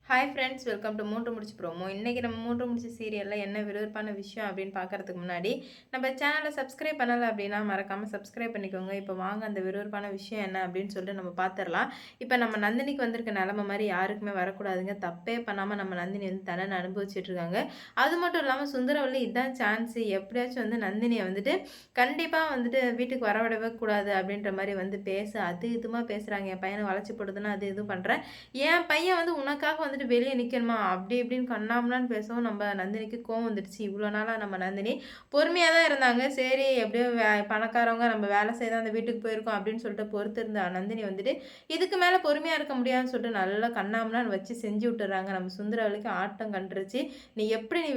Hi friends, welcome to மூன்று முடிச்சு promo. இன்றைக்கி நம்ம மூன்று முடிச்சு சீரியலில் என்ன விறுவிறுப்பான விஷயம் அப்படின்னு பார்க்குறதுக்கு முன்னாடி நம்ம சேனலை சப்ஸ்கிரைப் பண்ணலை அப்படின்னா மறக்காமல் சப்ஸ்கிரைப் பண்ணிக்கோங்க. இப்போ வாங்க அந்த விறுவிறுப்பான விஷயம் என்ன அப்படின்னு சொல்லிட்டு நம்ம பார்த்துடலாம். இப்போ நம்ம நந்தினிக்கு வந்திருக்க நிலமை மாதிரி யாருக்குமே வரக்கூடாதுங்க. தப்பே பண்ணாமல் நம்ம நந்தினி வந்து தண்டனை அனுபவிச்சுட்டு இருக்காங்க. அது மட்டும் இல்லாமல் சுந்தரவல்லி இதுதான் சான்ஸு, எப்படியாச்சும் வந்து நந்தினியை வந்துட்டு கண்டிப்பாக வந்துட்டு வீட்டுக்கு வரவிடவே கூடாது அப்படின்ற மாதிரி வந்து அது இதுமாக பேசுகிறாங்க. என் பையனை வளைச்சி போடுதுன்னா அது இது பண்ணுறேன், என் பையன் வந்து உனக்காக வந்துட்டு வெளியே நிற்கணுமா அப்படி இப்படின்னு கண்ணாமலான்னு பேசவும் நம்ம நந்தினிக்கு கோவம் வந்துடுச்சு. இவ்வளோ நாளாக நம்ம நந்தினி பொறுமையாக தான் இருந்தாங்க. சரி எப்படியோ பணக்காரவங்க நம்ம வேலை செய்த அந்த வீட்டுக்கு போயிருக்கோம் அப்படின்னு சொல்லிட்டு பொறுத்து இருந்த நந்தினி வந்துட்டு இதுக்கு மேலே பொறுமையாக இருக்க முடியாதுன்னு சொல்லிட்டு நல்லா கண்ணாமலான்னு வச்சு செஞ்சு விட்டுறாங்க. நம்ம சுந்தரவல்லிக்கு ஆட்டம் கண்டுருச்சு. நீ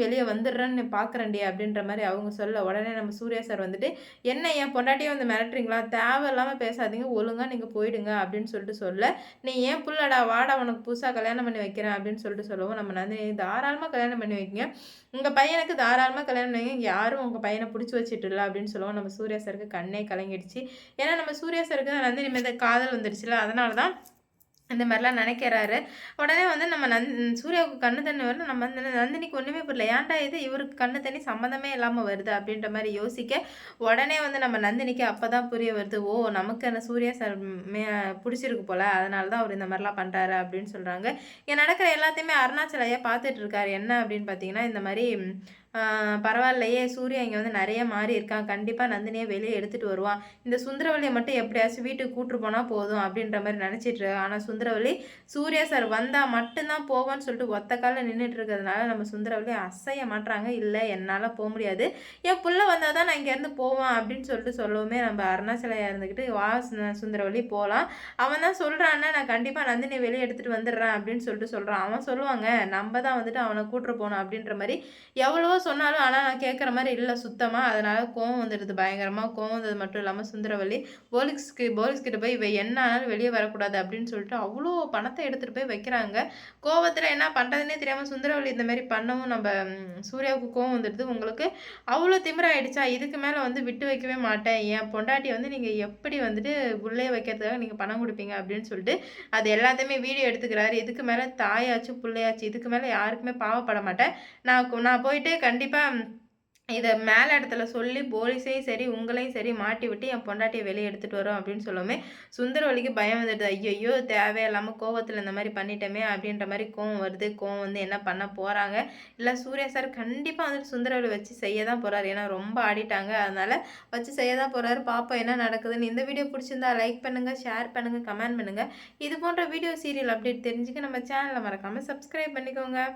வெளியே வந்துடுறன்னு பார்க்குறேன்டி அப்படின்ற மாதிரி அவங்க சொல்ல உடனே நம்ம சூர்யா சார் வந்துட்டு என்ன என் பொண்டாட்டியே வந்து மிரட்டுறீங்களா, தேவையில்லாமல் பேசாதீங்க, ஒழுங்காக நீங்கள் போயிடுங்க அப்படின்னு சொல்லிட்டு நீ ஏன் புள்ளடா வாடா உனக்கு புதுசாக கல்யாணம் பண்ணி வைக்கிறேன் அப்படின்னு சொல்லிட்டு சொல்லவும் நம்ம நந்தினி தாராளமாக கல்யாணம் பண்ணி வைக்கங்க, உங்கள் பையனுக்கு தாராளமாக கல்யாணம் பண்ணி வைங்க, யாரும் உங்கள் பையனை பிடிச்சி வச்சுட்டு இல்லை அப்படின்னு சொல்லுவோம். நம்ம சூர்யா சாருக்கு கண்ணே கலங்கிடுச்சு. ஏன்னா நம்ம சூர்யா சாருக்கு தான் நந்தினி மீது காதல் வந்துடுச்சுல, அதனால தான் இந்த மாதிரிலாம் நினைக்கிறாரு. உடனே வந்து நம்ம சூர்யாவுக்கு கண்ணு தண்ணி வருது. நம்ம நந்தினிக்கு ஒன்றுமே புரியல, ஏன்டா இது இவருக்கு கண்ணு தண்ணி சம்மந்தமே இல்லாமல் வருது அப்படின்ற மாதிரி யோசிக்க உடனே வந்து நம்ம நந்தினிக்கு அப்போ தான் புரிய வருது, ஓ நமக்கு அந்த சூர்யா சார் பிடிச்சிருக்கு போல், அதனால தான் அவர் இந்த மாதிரிலாம் பண்ணுறாரு அப்படின்னு சொல்கிறாங்க. இங்கே நடக்கிற எல்லாத்தையுமே அருணாச்சல ஐயா பார்த்துட்டு இருக்காரு. என்ன அப்படின்னு பார்த்தீங்கன்னா, இந்த மாதிரி பரவாயில்லையே சூர்யா இங்கே வந்து நிறைய மாறி இருக்கான், கண்டிப்பாக நந்தினியை வெளியே எடுத்துகிட்டு வருவான், இந்த சுந்தரவல்லியை மட்டும் எப்படியாச்சும் வீட்டுக்கு கூட்டு போனால் போதும் அப்படின்ற மாதிரி நினச்சிட்டு. ஆனால் சுந்தரவல்லி சூர்யா சார் வந்தால் மட்டும்தான் போவான்னு சொல்லிட்டு ஒத்த காலில் நின்றுட்டு இருக்கிறதுனால நம்ம சுந்தரவல்லி அசைய மாட்டுறாங்க. இல்லை என்னால் போக முடியாது, என் புள்ள வந்தால் தான் நான் இங்கேருந்து போவான் அப்படின்னு சொல்லிட்டு சொல்லவுமே நம்ம அருணாச்சலையாக இருந்துக்கிட்டு வா சுந்தரவல்லி போகலாம், அவன் தான் சொல்கிறான்னா நான் கண்டிப்பாக நந்தினியை வெளியே எடுத்துகிட்டு வந்துடுறேன் அப்படின்னு சொல்லிட்டு சொல்கிறான். அவன் சொல்லுவாங்க நம்ம தான் வந்துட்டு அவனை கூட்டு போகணும் அப்படின்ற மாதிரி எவ்வளவோ சொன்னாலும், ஆனால் நான் கேட்குற மாதிரி இல்லை சுத்தமாக. அதனால் கோவம் வந்துடுது, பயங்கரமாக கோவம் வந்தது மட்டும் இல்லாமல் சுந்தரவல்லி போலீஸ்கிட்ட போய் இவ என்ன ஆனாலும் வெளியே வரக்கூடாது அப்படின்னு சொல்லிட்டு அவ்வளோ பணத்தை எடுத்துகிட்டு போய் வைக்கிறாங்க. கோவத்தில் என்ன பண்ணுறதுனே தெரியாமல் சுந்தரவல்லி இந்த மாதிரி பண்ணவும் நம்ம சூர்யாவுக்கு கோவம் வந்துடுது. உங்களுக்கு அவ்வளோ திமிராயிடுச்சா, இதுக்கு மேலே வந்து விட்டு வைக்கவே மாட்டேன், என் பொண்டாட்டி வந்து நீங்கள் எப்படி வந்துட்டு உள்ளே வைக்கிறதுக்காக நீங்கள் பணம் கொடுப்பீங்க அப்படின்னு சொல்லிட்டு அது எல்லாத்தையுமே வீடியோ எடுத்துக்கிறாரு. இதுக்கு மேலே தாயாச்சு பிள்ளையாச்சு இதுக்கு மேலே யாருக்குமே பாவப்பட மாட்டேன், நான் போயிட்டு கண்டிப்பாக இதை மேலே இடத்துல சொல்லி போலீஸையும் சரி உங்களையும் சரி மாட்டி விட்டு என் பொண்டாட்டியை வெளியே எடுத்துகிட்டு வரோம் அப்படின்னு சொல்லவுமே சுந்தரவல்லிக்கு பயம் வந்துடுது. ஐயோ தேவையில்லாமல் கோவத்தில் இந்த மாதிரி பண்ணிட்டோமே அப்படின்ற மாதிரி கோவம் வருது. கோவம் வந்து என்ன பண்ண போகிறாங்க, இல்லை சூர்யா சார் கண்டிப்பாக வந்துட்டு சுந்தரவல்லி வச்சு செய்ய தான் போகிறாரு, ஏன்னா ரொம்ப ஆடிட்டாங்க, அதனால் வச்சு செய்ய தான் போகிறாரு. பார்ப்போம் என்ன நடக்குதுன்னு. இந்த வீடியோ பிடிச்சிருந்தா லைக் பண்ணுங்கள், ஷேர் பண்ணுங்கள், கமெண்ட் பண்ணுங்கள். இது போன்ற வீடியோ சீரியல் அப்டேட் தெரிஞ்சுக்க நம்ம சேனலை மறக்காமல் சப்ஸ்கிரைப் பண்ணிக்கோங்க.